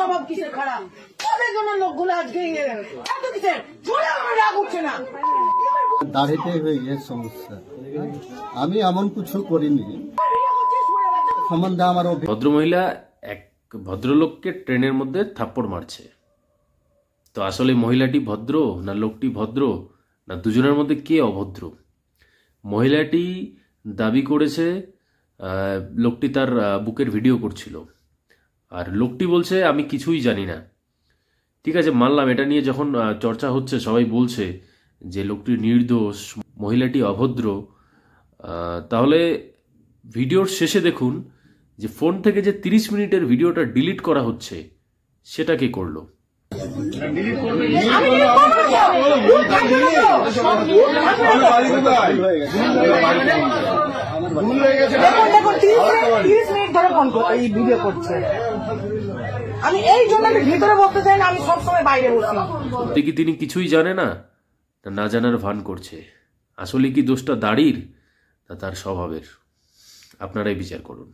স্বভাব কিসের খারাপ, তাদের জন্য লোকগুলো আজকে এত কিসের জোরে আমার রাগ উঠছে না। দাড়িতে হয়ে গিয়ে সমস্যা, আমি এমন কিছু করিনি সম্বন্ধে আমার। ভদ্রমহিলা এক ভদ্রলোককে ট্রেনের মধ্যে থাপ্পড় মারছে। তো আসলে মহিলাটি ভদ্র না লোকটি ভদ্র, না দুজনের মধ্যে কে অভদ্র? মহিলাটি দাবি করেছে লোকটি তার বুকের ভিডিও করছিল, আর লোকটি বলছে আমি কিছুই জানি না। ঠিক আছে, মানলাম, এটা নিয়ে যখন চর্চা হচ্ছে সবাই বলছে যে লোকটি নির্দোষ, মহিলাটি অভদ্র, তাহলে ভিডিওর শেষে দেখুন যে ফোন থেকে যে 30 মিনিটের ভিডিওটা ডিলিট করা হচ্ছে সেটা কে করলো। আমি এই জন্য ভিতরে বলতে চাই না, আমি সবসময় বাইরে বসি। দেখি তিনি কিছুই জানে না, না জানার ভান করছে। আসলে কি দোষটা দাড়ির না তার স্বভাবের? আপনারাই বিচার করুন।